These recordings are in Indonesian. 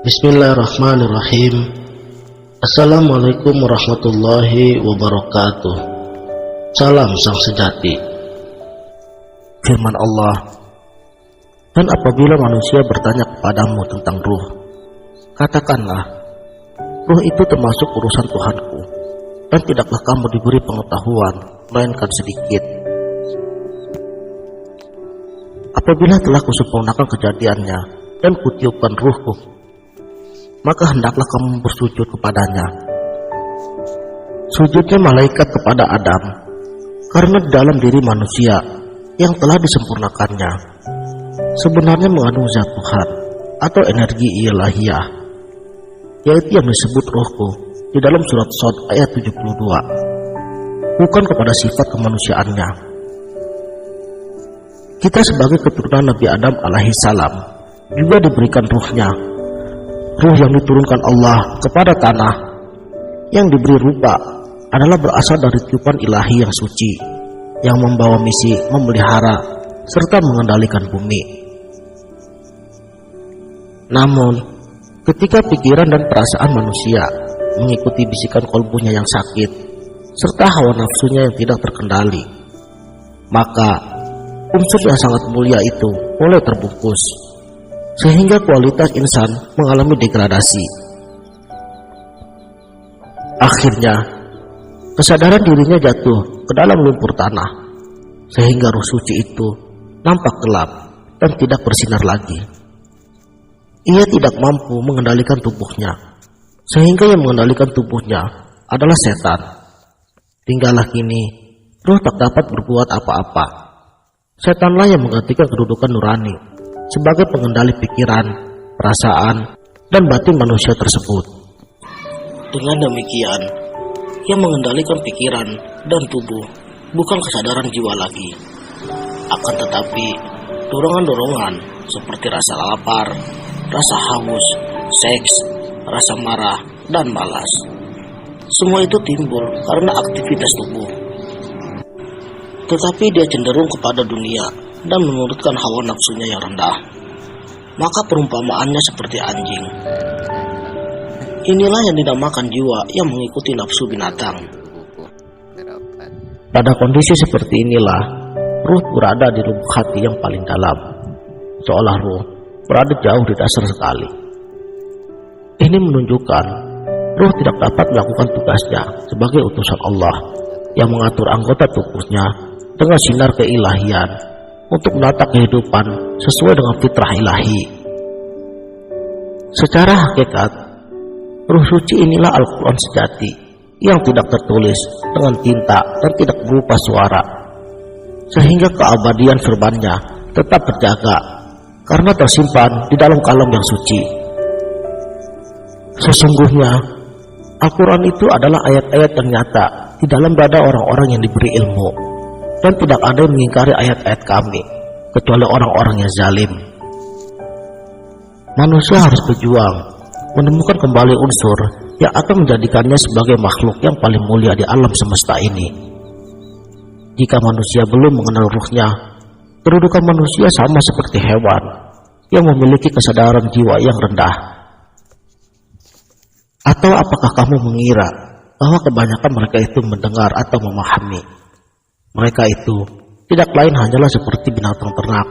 Bismillahirrahmanirrahim. Assalamualaikum warahmatullahi wabarakatuh. Salam sang sejati. Firman Allah, dan apabila manusia bertanya kepadamu tentang ruh, katakanlah, ruh itu termasuk urusan Tuhanku, dan tidaklah kamu diberi pengetahuan melainkan sedikit. Apabila telah kusempurnakan kejadiannya dan kutiupkan ruhku, maka hendaklah kamu bersujud kepadanya. Sujudnya malaikat kepada Adam, karena di dalam diri manusia yang telah disempurnakannya sebenarnya mengandung zat Tuhan atau energi ilahiyah, yaitu yang disebut rohku di dalam surat Shad ayat 72, bukan kepada sifat kemanusiaannya. Kita sebagai keturunan Nabi Adam alaihi salam juga diberikan ruhnya, ruh yang diturunkan Allah kepada tanah, yang diberi rupa adalah berasal dari tiupan ilahi yang suci, yang membawa misi memelihara serta mengendalikan bumi. Namun, ketika pikiran dan perasaan manusia mengikuti bisikan kolbunya yang sakit, serta hawa nafsunya yang tidak terkendali, maka unsur yang sangat mulia itu mulai terbungkus, sehingga kualitas insan mengalami degradasi. Akhirnya, kesadaran dirinya jatuh ke dalam lumpur tanah, sehingga ruh suci itu nampak gelap dan tidak bersinar lagi. Ia tidak mampu mengendalikan tubuhnya, sehingga yang mengendalikan tubuhnya adalah setan. Tinggallah kini, ruh tak dapat berbuat apa-apa. Setanlah yang menggantikan kedudukan nurani sebagai pengendali pikiran, perasaan, dan batin manusia tersebut. Dengan demikian, yang mengendalikan pikiran dan tubuh bukan kesadaran jiwa lagi, akan tetapi dorongan-dorongan seperti rasa lapar, rasa haus, seks, rasa marah, dan malas. Semua itu timbul karena aktivitas tubuh. Tetapi dia cenderung kepada dunia dan menurutkan hawa nafsunya yang rendah. Maka perumpamaannya seperti anjing. Inilah yang dinamakan jiwa yang mengikuti nafsu binatang. Pada kondisi seperti inilah, ruh berada di lubuk hati yang paling dalam, seolah ruh berada jauh di dasar sekali. Ini menunjukkan ruh tidak dapat melakukan tugasnya sebagai utusan Allah yang mengatur anggota tubuhnya dengan sinar keilahian untuk menata kehidupan sesuai dengan fitrah ilahi. Secara hakikat, ruh suci inilah Al-Quran sejati yang tidak tertulis dengan tinta dan tidak berupa suara, sehingga keabadian firman-Nya tetap terjaga karena tersimpan di dalam kalam yang suci. Sesungguhnya, Al-Quran itu adalah ayat-ayat yang nyata di dalam dada orang-orang yang diberi ilmu, dan tidak ada yang mengingkari ayat-ayat kami, kecuali orang-orang yang zalim. Manusia harus berjuang menemukan kembali unsur yang akan menjadikannya sebagai makhluk yang paling mulia di alam semesta ini. Jika manusia belum mengenal ruhnya, kedudukan manusia sama seperti hewan yang memiliki kesadaran jiwa yang rendah. Atau apakah kamu mengira bahwa kebanyakan mereka itu mendengar atau memahami? Mereka itu tidak lain hanyalah seperti binatang ternak,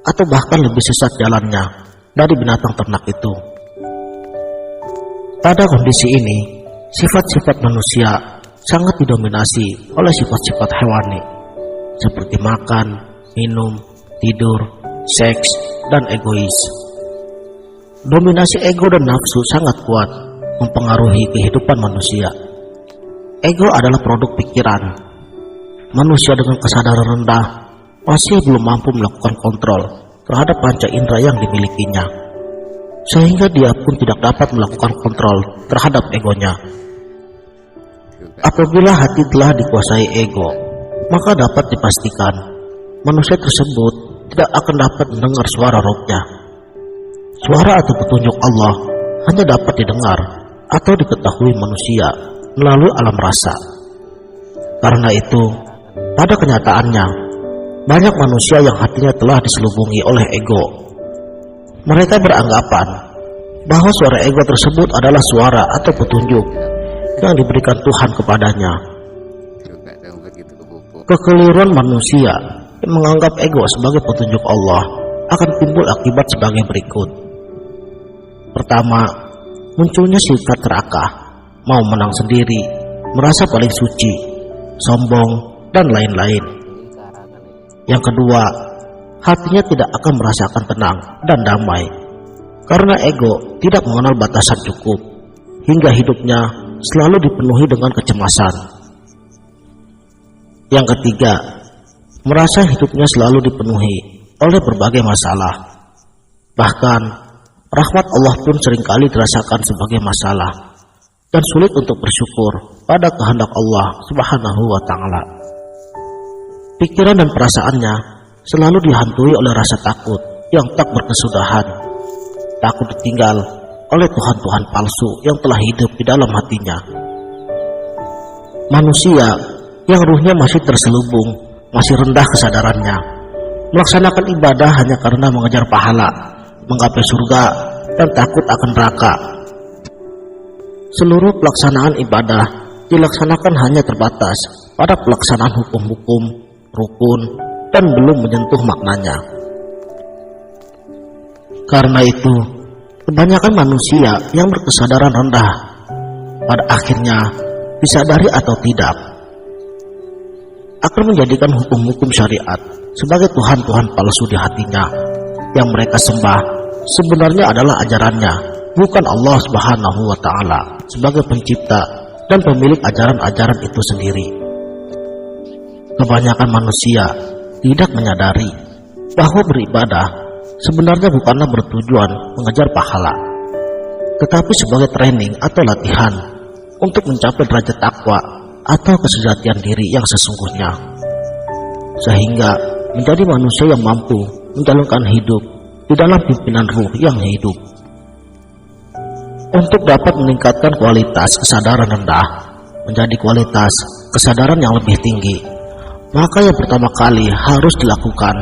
atau bahkan lebih sesat jalannya dari binatang ternak itu. Pada kondisi ini, sifat-sifat manusia sangat didominasi oleh sifat-sifat hewani, seperti makan, minum, tidur, seks, dan egois. Dominasi ego dan nafsu sangat kuat mempengaruhi kehidupan manusia. Ego adalah produk pikiran. Manusia dengan kesadaran rendah masih belum mampu melakukan kontrol terhadap panca indera yang dimilikinya, sehingga dia pun tidak dapat melakukan kontrol terhadap egonya. Apabila hati telah dikuasai ego, maka dapat dipastikan manusia tersebut tidak akan dapat mendengar suara rohnya. Suara atau petunjuk Allah hanya dapat didengar atau diketahui manusia melalui alam rasa. Karena itu, pada kenyataannya, banyak manusia yang hatinya telah diselubungi oleh ego. Mereka beranggapan bahwa suara ego tersebut adalah suara atau petunjuk yang diberikan Tuhan kepadanya. Kekeliruan manusia yang menganggap ego sebagai petunjuk Allah akan timbul akibat sebagai berikut. Pertama, munculnya sifat serakah, mau menang sendiri, merasa paling suci, sombong, dan lain-lain. Yang kedua, hatinya tidak akan merasakan tenang dan damai, karena ego tidak mengenal batasan cukup, hingga hidupnya selalu dipenuhi dengan kecemasan. Yang ketiga, merasa hidupnya selalu dipenuhi oleh berbagai masalah. Bahkan, rahmat Allah pun seringkali dirasakan sebagai masalah, dan sulit untuk bersyukur pada kehendak Allah Subhanahu wa Ta'ala. Pikiran dan perasaannya selalu dihantui oleh rasa takut yang tak berkesudahan, takut ditinggal oleh Tuhan-Tuhan palsu yang telah hidup di dalam hatinya. Manusia yang ruhnya masih terselubung, masih rendah kesadarannya, melaksanakan ibadah hanya karena mengejar pahala, menggapai surga, dan takut akan neraka. Seluruh pelaksanaan ibadah dilaksanakan hanya terbatas pada pelaksanaan hukum-hukum, rukun, dan belum menyentuh maknanya. Karena itu, kebanyakan manusia yang berkesadaran rendah pada akhirnya, disadari atau tidak, akan menjadikan hukum-hukum syariat sebagai Tuhan-Tuhan palsu di hatinya. Yang mereka sembah sebenarnya adalah ajarannya, bukan Allah Subhanahu wa Ta'ala sebagai pencipta dan pemilik ajaran-ajaran itu sendiri. Kebanyakan manusia tidak menyadari bahwa beribadah sebenarnya bukanlah bertujuan mengejar pahala, tetapi sebagai training atau latihan untuk mencapai derajat takwa atau kesejatian diri yang sesungguhnya, sehingga menjadi manusia yang mampu menjalankan hidup di dalam pimpinan ruh yang hidup. Untuk dapat meningkatkan kualitas kesadaran rendah menjadi kualitas kesadaran yang lebih tinggi, maka yang pertama kali harus dilakukan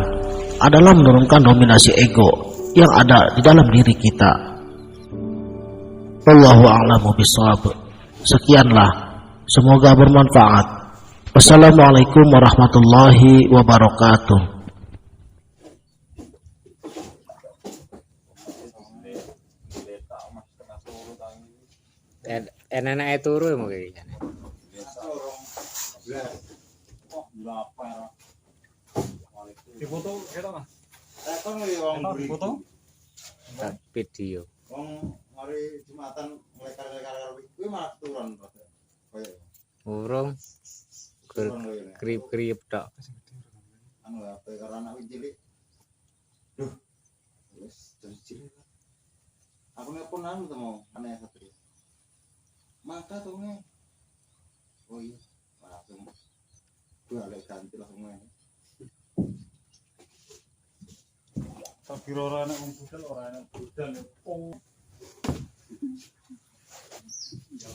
adalah menurunkan dominasi ego yang ada di dalam diri kita. Wallahu a'lamu bishawab. Sekianlah, semoga bermanfaat. Wassalamualaikum warahmatullahi wabarakatuh. Enak turu mau kayak gini. Dipoto kita Mas. Rekon iki wong buri. Foto. Video. Wong mari Jumatan lekar-lekar kuwi malah turun to. Kaya Urung krip-krip tok. anu apa karo anak cilik. Duh. Wis cilik. Aku nepon anu to mau aneh satu. Maka tuh nge. Oh iya. Langsung. Dua lek ganti langsung nge. Tapi ora anak budal ya. Oh. Ya,